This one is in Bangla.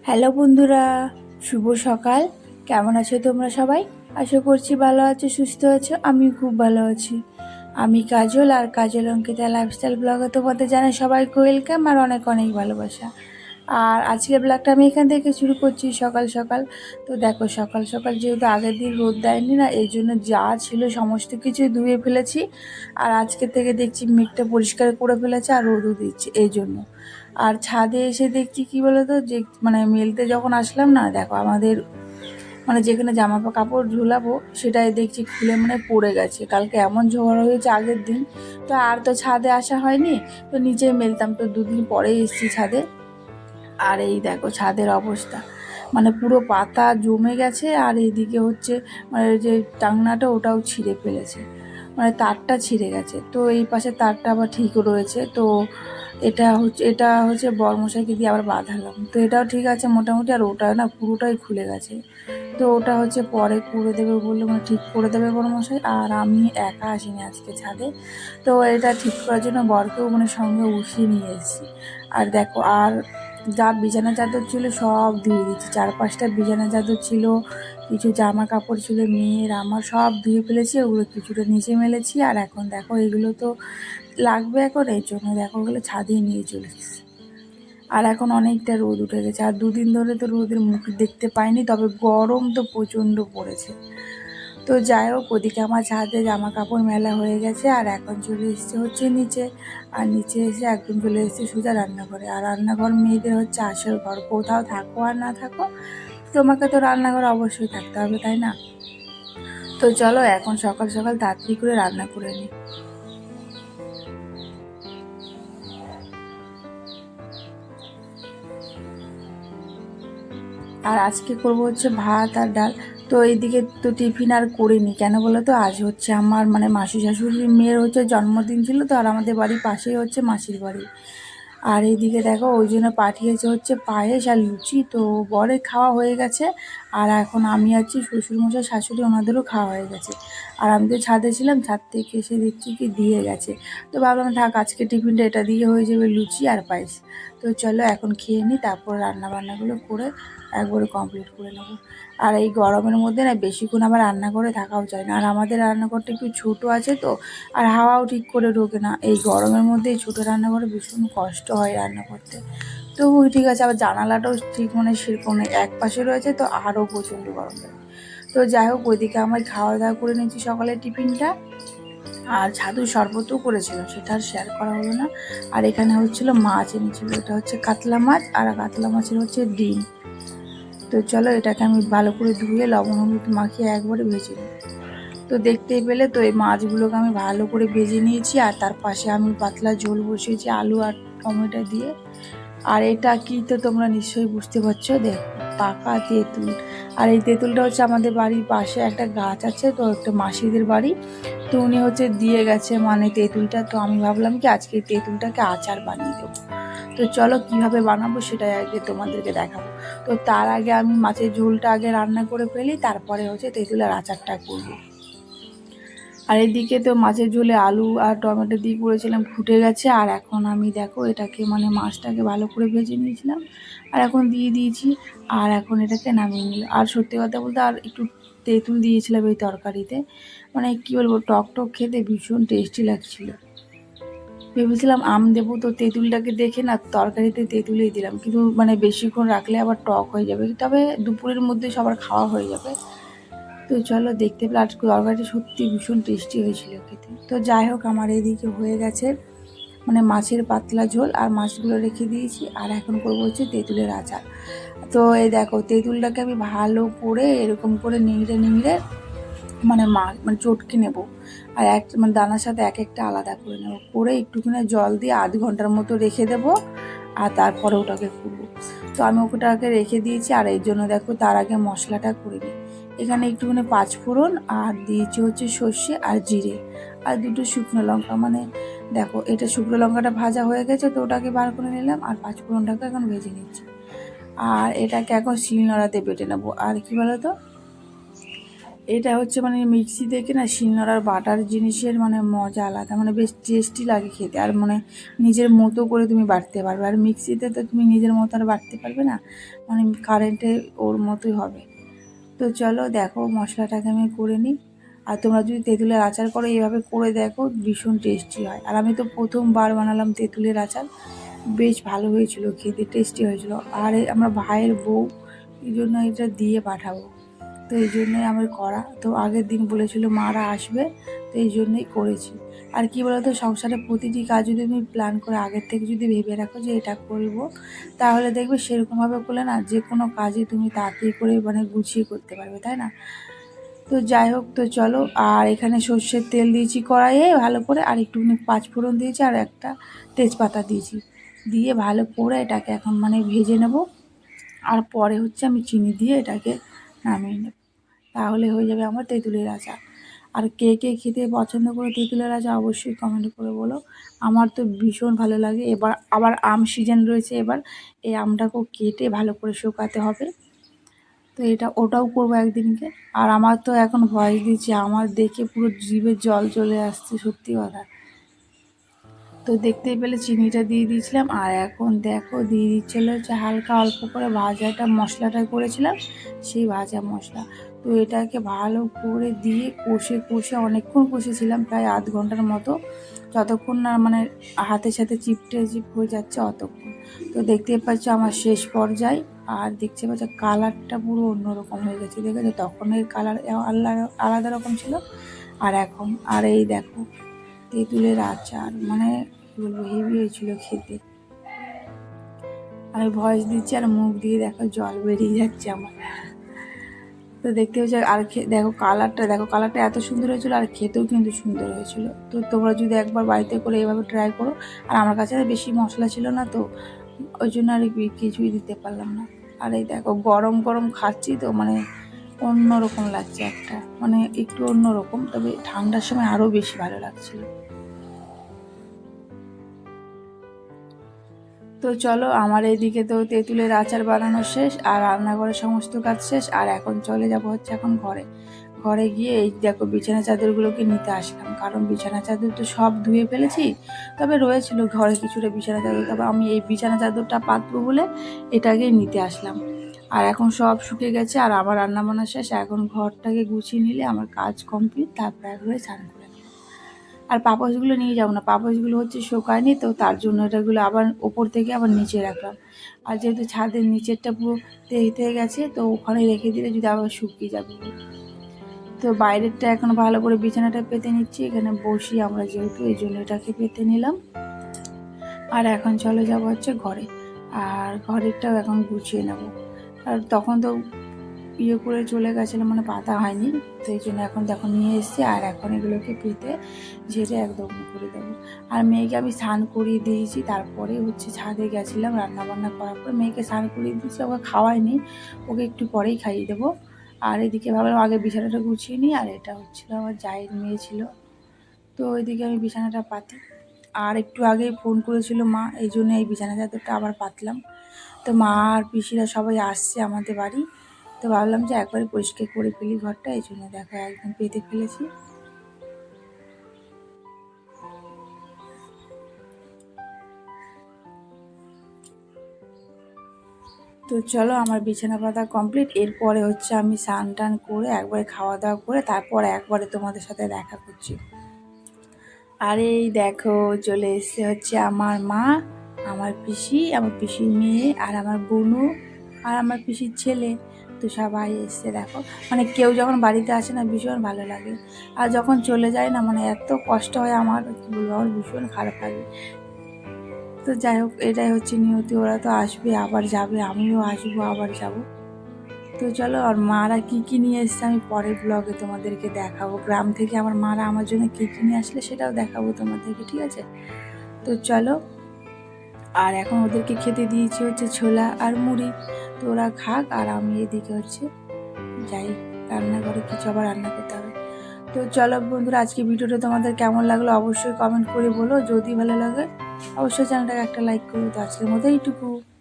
হ্যালো বন্ধুরা, শুভ সকাল। কেমন আছো তোমরা সবাই? আশা করছি ভালো আছো, সুস্থ আছো। আমি খুব ভালো আছি। আমি কাজল, আর কাজল অঙ্কিতা লাইফস্টাইল ব্লগে তোমাদের জানাই সবাইকে ওয়েলকাম আর অনেক অনেক ভালোবাসা। আর আজকের ব্লগটা আমি এখান থেকে শুরু করছি সকাল সকাল। তো দেখো, সকাল সকাল যেহেতু আগের দিন রোদ দেয়নি না, এই জন্য যা ছিল সমস্ত কিছু ধুয়ে ফেলেছি। আর আজকে থেকে দেখছি মেঘটা পরিষ্কার করে ফেলেছে আর রোদও দিচ্ছে এই জন্য। আর ছাদে এসে দেখছি কি বলতো, যে মেলতে যখন আসলাম না, দেখো আমাদের যেখানে জামা কাপড় ঝুলাবো সেটাই দেখছি খুলে পড়ে গেছে। কালকে এমন ঝড় হয়েছে আগের দিন, তো আর তো ছাদে আসা হয়নি। তো নিচে মেলতাম, তো দুদিন পরেই এসেছি ছাদে। আর এই দেখো ছাদের অবস্থা, পুরো পাতা জমে গেছে। আর এইদিকে হচ্ছে যে টাংনাটা ওটাও ছিঁড়ে ফেলেছে, তারটা ছিঁড়ে গেছে। তো এই পাশে তারটা আবার ঠিক রয়েছে। তো এটা হচ্ছে বরমশাইকে দিয়ে আবার বাঁধালাম, তো এটাও ঠিক আছে মোটামুটি। আর ওটা না পুরোটাই খুলে গেছে, তো ওটা হচ্ছে পরে করে দেবে বললো, ঠিক করে দেবে বরমশাই। আর আমি একা আসিনি আজকে ছাদে, তো এটা ঠিক করার জন্য বরকেও সঙ্গে উঠিয়ে নিয়ে এসেছি। আর দেখো, আর যা বিছানা চাদর ছিল সব ধুয়ে দিচ্ছি। 4-5টা বিছানা চাদর ছিল, কিছু জামা কাপড় ছিল মেয়ের, আমার সব ধুয়ে ফেলেছি। ওগুলো কিছুটা নিচে মেলেছি। আর এখন দেখো এগুলো তো লাগবে এখন, এই জন্য দেখো ওগুলো ছাদে নিয়ে চলে এসেছি। আর এখন অনেকটা রোদ উঠে গেছে, আর দুদিন ধরে তো রোদের মুখ দেখতে পাইনি, তবে গরম তো প্রচণ্ড পড়েছে। তো যাই হোক, ওদিকে আমার ছাদে জামা কাপড় মেলা হয়ে গেছে। আর এখন চলে এসছে হচ্ছে নিচে। আর নিচে এসে একদম চলে এসছে সোজা রান্নাঘরে। আর রান্নাঘর মেয়েদের হচ্ছে আসল ঘর, কোথাও থাকো আর না থাকো, তোমাকে তো রান্নাঘর অবশ্যই থাকতে হবে, তাই না? তো চলো এখন সকাল সকাল তাড়াতাড়ি করে রান্না করে নিই। আর আজকে করব হচ্ছে ভাত আর ডাল। তো এইদিকে তো টিফিন আর করিনি, কেন বলো তো, আজ হচ্ছে আমার মাসি শাশুড়ির মেয়ের হচ্ছে জন্মদিন ছিল। তো আর আমাদের বাড়ির পাশেই হচ্ছে মাসির বাড়ি। আর এইদিকে দেখো ওই জন্য পাঠিয়েছে হচ্ছে পায়েস আর লুচি। তো বরের খাওয়া হয়ে গেছে। আর এখন আমি আছি, শ্বশুরমশাই শাশুড়ি ওনাদেরও খাওয়া হয়ে গেছে। আর আমি তো ছাদে ছিলাম, ছাদ থেকে এসে দেখছি কি দিয়ে গেছে। তো ভাবলাম থাক, আজকে টিফিনটা এটা দিয়ে হয়ে যাবে, লুচি আর পায়েস। তো চলো এখন খেয়ে নিই, তারপর রান্না বান্নাগুলো করে একবারে কমপ্লিট করে নেবো। আর এই গরমের মধ্যে না বেশিক্ষণ আবার রান্না করে থাকাও যায় না। আর আমাদের রান্নাঘরটা একটু ছোটো আছে তো, আর হাওয়াও ঠিক করে ঢোকে না। এই গরমের মধ্যে এই ছোটো রান্নাঘরে ভীষণ কষ্ট হয় রান্না করতে। তবুই ঠিক আছে, আবার জানালাটাও ঠিক সেরকম নেই, এক পাশে রয়েছে, তো আরও প্রচণ্ড গরম লাগে। তো যাই হোক, ওইদিকে আমার খাওয়া দাওয়া করে নিয়েছি সকালের টিফিনটা। আর ছাদু শরবতও করেছিলাম, সেটা আর শেয়ার করা হলো না। আর এখানে হচ্ছিল মাছ এনেছিল, এটা হচ্ছে কাতলা মাছ, আর কাতলা মাছের হচ্ছে ডিম। তো চলো এটাকে আমি ভালো করে ধুয়ে লবণ হলুদ মাখিয়ে একবারে ভেজে নিই। তো দেখতেই পেলে তো এই মাছগুলোকে আমি ভালো করে ভেজে নিয়েছি। আর তার পাশে আমি পাতলা ঝোল বসিয়েছি আলু আর টমেটো দিয়ে। আর এটা কি, তো তোমরা নিশ্চয়ই বুঝতে পারছো, দেখো পাকা তেঁতুল। আর এই তেঁতুলটা হচ্ছে আমাদের বাড়ির পাশে একটা গাছ আছে, তো একটা মাসিদের বাড়ি, তো উনি হচ্ছে দিয়ে গেছে তেঁতুলটা। তো আমি ভাবলাম কি আজকে তেঁতুলটাকে আচার বানিয়ে দেবো। তো চলো কিভাবে বানাবো সেটাই আগে তোমাদেরকে দেখাবো। তো তার আগে আমি মাছের ঝোলটা আগে রান্না করে ফেলি, তারপরে হচ্ছে তেঁতুলের আচারটা করবো। আর এদিকে তো মাছের ঝোলে আলু আর টমেটো দিয়ে করেছিলাম, ফুটে গেছে। আর এখন আমি দেখো এটাকে মাছটাকে ভালো করে ভেজে নিয়েছিলাম, আর এখন দিয়ে দিয়েছি। আর এখন এটাকে নামিয়ে নিল। আর সত্যি কথা বলতে আর একটু তেঁতুল দিয়েছিলাম এই তরকারিতে, কী বলবো, টক টক খেতে ভীষণ টেস্টি লাগছিল। ভেবেছিলাম আম দেবো, তো তেঁতুলটাকে দেখে না তরকারিতে তেঁতুলই দিলাম, কিন্তু বেশিক্ষণ রাখলে আবার টক হয়ে যাবে। তবে দুপুরের মধ্যে সবার খাওয়া হয়ে যাবে। তো চলো দেখতে পেলে আজকে তরকারিটা সত্যি ভীষণ টেস্টি হয়েছিল খেতে। তো যাই হোক, আমার এদিকে হয়ে গেছে মাছের পাতলা ঝোল, আর মাছগুলো রেখে দিয়েছি। আর এখন করবো হচ্ছে তেঁতুলের আচার। তো এই দেখো তেঁতুলটাকে আমি ভালো করে এরকম করে নিংড়ে নিংড়ে চটকে নেব। আর এক দানার সাথে এক একটা আলাদা করে নেব, করে একটুখানি জল দিয়ে আধ ঘন্টার মতো রেখে দেবো। আর তারপরে ওটাকে করবো। তো আমি ওটাকে রেখে দিয়েছি। আর এই জন্য দেখো তার আগে মশলাটা করে নিই। এখানে একটুখানি পাঁচফোড়ন আর দিয়েছি হচ্ছে সর্ষে আর জিরে আর দুটো শুকনো লঙ্কা। দেখো এটা শুকনো লঙ্কাটা ভাজা হয়ে গেছে, তো ওটাকে বার করে নিলাম। আর পাঁচফোড়নটাকে এখন ভেজে নিচ্ছি। আর এটাকে এখন শিলনোড়াতে বেটে নেবো। আর কি বলো তো, এটা হচ্ছে মানে মিক্সি থেকে না শিলনোড়ার বাটার জিনিসের মানে মজা আলাদা, মানে বেশ টেস্টি লাগে খেতে, আর মানে নিজের মতো করে তুমি বাটতে পারবে। আর মিক্সিতে তো তুমি নিজের মতো আর বাটতে পারবে না, মানে কারেন্টে ওর মতোই হবে। তো চলো দেখো মশলাটাকে আমি করে নিই। আর তোমরা যদি তেঁতুলের আচার করো এইভাবে করে দেখো, ভীষণ টেস্টি হয়। আর আমি তো প্রথমবার বানালাম তেঁতুলের আচার, বেশ ভালো হয়েছিল, খেতে টেস্টি হয়েছিল। আর আমার ভাইয়ের বউ, এই জন্য এটা দিয়ে পাঠাবো, তো এই জন্যই আমার করা। তো আগের দিন বলেছিল মারা আসবে, তো এই জন্যই করেছি। আর কি বলতো, সংসারে প্রতিটি কাজ যদি তুমি প্ল্যান করে আগের থেকে যদি ভেবে রাখো যে এটা করব, তাহলে দেখবে সেরকমভাবে করলে না যে কোনো কাজই তুমি তাড়াতাড়ি করে মানে গুছিয়ে করতে পারবে, তাই না? তো যাই হোক, তো চলো। আর এখানে সর্ষের তেল দিয়েছি কড়াইয়ে ভালো করে, আর একটুখানি পাঁচফোড়ন দিয়েছি, আর একটা তেজপাতা দিয়েছি, দিয়ে ভালো করে এটাকে এখন মানে ভেজে নেব। আর পরে হচ্ছে আমি চিনি দিয়ে এটাকে নামিয়ে নেব, তাহলে হয়ে যাবে আমার তেঁতুলের আচার। আর কে কে খেতে পছন্দ করে তেঁতুলের আচার অবশ্যই কমেন্ট করে বলো। আমার তো ভীষণ ভালো লাগে। এবার আবার আম সিজন রয়েছে, এবার এই আমটাকেও কেটে ভালো করে শুকাতে হবে, তো এটা ওটাও করবো একদিনকে। আর আমার তো এখন ভয়েস দিচ্ছে, আমার দেখে পুরো জিভে জল চলে আসছে, সত্যি কথা। তো দেখতেই পেলে চিনিটা দিয়ে দিয়েছিলাম, আর এখন দেখো দিয়ে দিচ্ছিল হচ্ছে হালকা অল্প করে ভাজাটা মশলাটা করেছিলাম, সেই ভাজা মশলা। তো এটাকে ভালো করে দিয়ে কষে কষে অনেকক্ষণ কষেছিলাম, প্রায় আধ ঘন্টার মতো, যতক্ষণ না মানে হাতের সাথে চিপটে চিপ হয়ে যাচ্ছে অতক্ষণ। তো দেখতেই পাচ্ছ আমার শেষ পর্যায়ে, আর দেখতে পাচ্ছ কালারটা পুরো অন্যরকম হয়ে গেছে, দেখেছো? তখনের কালার আলাদা রকম ছিল, আর এখন আর এই দেখো তেঁতুলের আচার, মানে কী বলবো, হেভি হয়েছিল খেতে। আমি ভয়েস দিচ্ছি আর মুখ দিয়ে দেখো জল বেরিয়ে যাচ্ছে আমার। তো দেখতে হচ্ছে, আর দেখো কালারটা এত সুন্দর হয়েছিল, আর খেতেও কিন্তু সুন্দর হয়েছিল। তো তোমরা যদি একবার বাড়িতে করে এভাবে ট্রাই করো। আর আমার কাছে বেশি মশলা ছিল না, তো ওই জন্য আর কিছুই দিতে পারলাম না। আর এই দেখো গরম গরম খাচ্ছি, তো মানে অন্যরকম লাগছে একটা, মানে একটু অন্যরকম, তবে ঠান্ডার সময় আরও বেশি ভালো লাগছিল। তো চলো, আমার এইদিকে তো তেঁতুলের আচার বানানো শেষ, আর রান্নাঘরের সমস্ত কাজ শেষ। আর এখন চলে যাব হচ্ছে এখন ঘরে। ঘরে গিয়ে এই দেখো বিছানা চাদরগুলোকে নিতে আসলাম, কারণ বিছানা চাদর তো সব ধুয়ে ফেলেছি, তবে রয়েছিল ঘরে কিছুটা বিছানা চাদর, তবে আমি এই বিছানা চাদরটা পাতবো বলে এটাকেই নিতে আসলাম। আর এখন সব শুকিয়ে গেছে, আর আমার রান্নাবান্না শেষ, এখন ঘরটাকে গুছিয়ে নিলে আমার কাজ কমপ্লিট, তারপর একবারে স্নান করে। আর পাপোশগুলো নিয়ে যাবো না, পাপোশগুলো হচ্ছে শোকায়নি, তো তার জন্য এটাগুলো আবার ওপর থেকে আবার নিচে রাখলাম। আর যেহেতু ছাদের নিচেরটা পুরো তেয়ে গেছে, তো ওখানে রেখে দিলে যদি আবার শুকিয়ে যাবে। তো বাইরেরটা এখন ভালো করে বিছানাটা পেতে নিচ্ছি, এখানে বসি আমরা যেহেতু, এই জন্য এটাকে পেতে নিলাম। আর এখন চলে যাব হচ্ছে ঘরে, আর ঘরেরটাও এখন গুছিয়ে নেব। আর তখন তো করে চলে গেছিলো, মানে পাতা হয়নি, তো এই জন্য এখন দেখো নিয়ে এসেছি, আর এখন এগুলোকে পেতে ঝেড়ে একদম করে দেবো। আর মেয়েকে আমি স্নান করিয়ে দিয়েছি, তারপরে হচ্ছে ছাদে গেছিলাম রান্নাবান্না করার পর মেয়েকে স্নান করিয়ে দিয়েছি, ওকে খাওয়াইনি, ওকে একটু পরেই খাইয়ে দেবো। আর এদিকে ভাবলাম আগে বিছানাটা গুছিয়ে নিই, আর এটা হচ্ছিলো আমার জায়ের মেয়ে ছিল, তো ওইদিকে আমি বিছানাটা পাতি। আর একটু আগেই ফোন করেছিল মা, এই জন্য এই বিছানা চাদরটা আবার পাতলাম। তো মা আর পিসিরা সবাই আসছে আমাদের বাড়ি, তো ভাবলাম যে একবারে পরিষ্কার করে ফেলি ঘরটা, এই জন্য দেখো একদম পেতে ফেলেছি। তো চলো, আমার বিছানা পাতা কমপ্লিট। এরপরে হচ্ছে আমি স্নান টান করে একবারে খাওয়া দাওয়া করে তারপরে একবারে তোমাদের সাথে দেখা করছি। আর এই দেখো চলে এসছে হচ্ছে আমার মা, আমার পিসি, আমার পিসির মেয়ে, আর আমার বোনু, আর আমার পিসির ছেলে। তো সবাই এসছে দেখো, মানে কেউ যখন বাড়িতে আসে না ভীষণ ভালো লাগে, আর যখন চলে যায় না মানে এত কষ্ট হয় আমার, কী বলবো, আমার ভীষণ খারাপ লাগে। তো যাই হোক, এটাই হচ্ছে নিয়তি, ওরা তো আসবে আবার যাবে, আমিও আসবো আবার যাব। তো চলো, আর মারা কী কী নিয়ে এসছে আমি পরের ব্লগে তোমাদেরকে দেখাবো, গ্রাম থেকে আমার মারা আমার জন্য কী কী নিয়ে আসলে সেটাও দেখাবো তোমাদেরকে, ঠিক আছে? তো চলো, আর এখন ওদেরকে খেতে দিয়েছি হচ্ছে ছোলা আর মুড়ি, তো ওরা খাক, আর আমি এদিকে হচ্ছে যাই রান্নাঘরে, কিছু আবার রান্না করতে হবে। তো চলো বন্ধুরা, আজকে ভিডিওটা তোমাদের কেমন লাগলো অবশ্যই কমেন্ট করে বলো, যদি ভালো লাগে অবশ্যই চ্যানেলটাকে একটা লাইক করো। তো আজকের মতো এইটুকু।